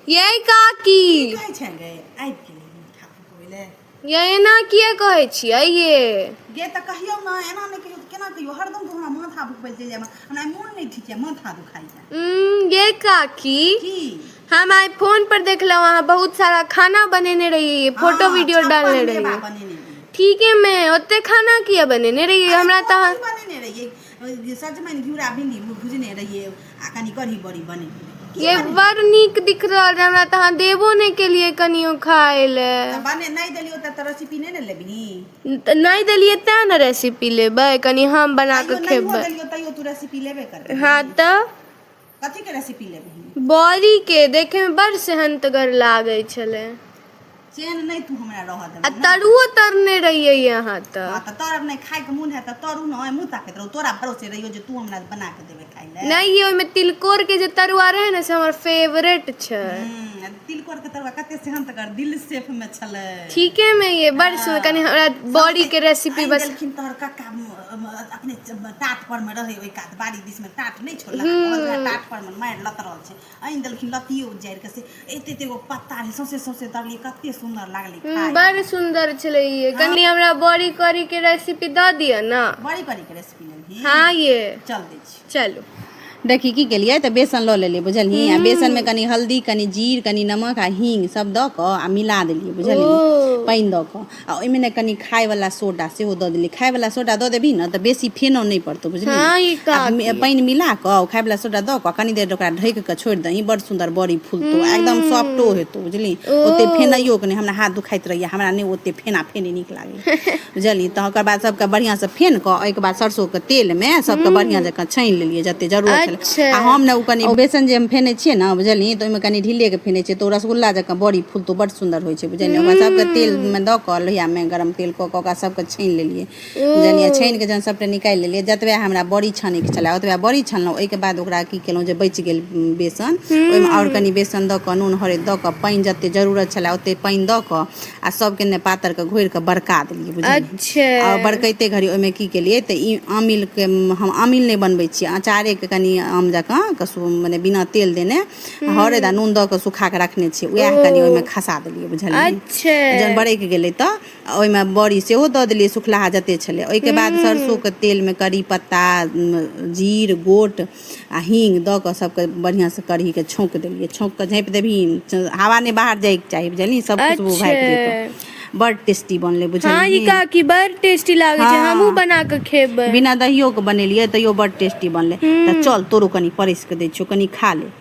ये काकी कहै छै गे आबि गेलै ठाकुर कोइले ये एना किया कहै छियै ये गे त कहियो ना एना नै कहियो केना कहियो हरदम तो हमरा माथा दुखबै चलि जाय हमरा मोन नै ठीक है माथा दुखाई है ये काकी की हम आई फोन पर देखला वहाँ बहुत सारा खाना बनेने रही फोटो वीडियो डालने रही ठीक है मैं ओते खाना किया बनेने रही हमरा त बनेने रहिए सजमन घिउरा भिंडी भुजने रहिए आ कनी कढ़ी बड़ी बनेने ये बड़ नीक दिख रहल हमरा त हां देबो नै के लिए कनियो खाए ले बने नै देलियो त रेसिपी नै न लेबही नै देलिए त न रेसिपी लेबै कनी हम बना के खेबै नै देलियो तइयो तू रेसिपी लेबे करबी हां त कथि के रेसिपी लेबही बड़ी के देखे में बड़ सेहंतगर लागे छले चैन नै तू हमरा रह दे आ तरुओ तरने रहिए यहाँ त हां त तरब नै खाए के मन है त तरू न मुंह ताकत रहो तोरा भरोसे रहियो जे तू हमरा बना के देबे खाइ ले नहीं ये ओमे तिलकोर के जे तरुआ रहे न से हमर फेवरेट छै तिलकोर के तरुआ कते सेहंतगर दिल शेफ में छले ठीके में ये बड़ सुन कनी हमरा बॉडी के रेसिपी बस लेकिन तोहर काका अपने टाट पर में रहे ओइ कात बाड़ी दिस में टाट नै छोड़ला टाट पर में मार लतरल छै आइन देलखिन लतियो जाइर के से एते एगो पत्ता रे सौसे तरली कते सुंदर लागली खाय बड़ सुंदर छले ये कनी हमरा बॉडी करी के रेसिपी द दिया ना बड़ी करी के रेसिपी लेबही हां ये चल दै छी चलो देखी की केलिए त बेसन ल लेलिए बुझलही आ बेसन में कनी हल्दी कनी जीर कनी नमक आ हींग सब द क आ मिला देलिए बुझलही पानी द क आ ओइ में ने कनी खाय वाला सोडा से हो द देली खाय वाला सोडा द देबी न त बेसी फेनो नै पड़तो बुझलही हां ई का पानी मिला क खाय वाला सोडा द क कनी देर ओकरा ढक के छोड़ दही बड़ सुंदर बड़ी फूलतो एकदम सॉफ्टो हेतो बुझलही ओते फेनाइयो के नै हमरा हाथ दुखाइत रहइया हमरा नै ओते फेना फेने नीक लागे बुझलही त ओकर बाद सबके बढ़िया से फेन क ओइ के बाद सरसों के तेल में सबके बढ़िया जका छाइन लेलिए जते जरूरत आ हम ने उ कनी बेसन जे हम फेने छिए न बुझलही त ओइ में कनी ढिले के फेने छिए तो रसगुल्ला जका बड़ी फूलतो बड़ सुंदर होय छै बुझलही ओकरा सबके तेल में द क लोहिया में गरम तेल क ओकरा सबके छाइन लेलिए बुझलिए छाइन के जन सबटे निकाल लेलिए जतबे हमरा बड़ी छाने के छला ओतबे बड़ी छानलौ ओइ के बाद ओकरा की केलौ जे बच गेल बेसन ओइ में और कनी बेसन द क नून हरद द क पानी जते जरूरत छला ओते पानी द क आ सबके ने पातर के घोर के बरका देलिए बुझलिए अच्छा आ बरकैते घड़ी ओइ में की केलिए त ई आमिल के हम आमिल नै बनबै छी अचारे के कनी आम जका कसु माने बिना तेल देने हरद आ नून द के सुखा के रखने छी उएह कनी ओइ में खसा देलिए बुझलिए अच्छा जन बरक गेलै त ओइ में बड़ी सेहो द देलिए सुखलाहा जते छले ओइ के बाद सरसों के तेल में करी पत्ता जीर गोट आ हींग द क सबके बढ़िया से कढ़ी के छौंक देलिए छौंक के झाँप देबही हवा नै बाहर जाए के चाही बुझलिए सब खुशबू भाग जेतो बड़ टेस्टी बनले बुझलिए हां ई का की बड़ टेस्टी लागे छै हमहु बना के खेबै बिना दहियो के बनेलिए तइयो बड़ टेस्टी बनले त चल तोरो कनी परस के दै छियो कनी खा ले।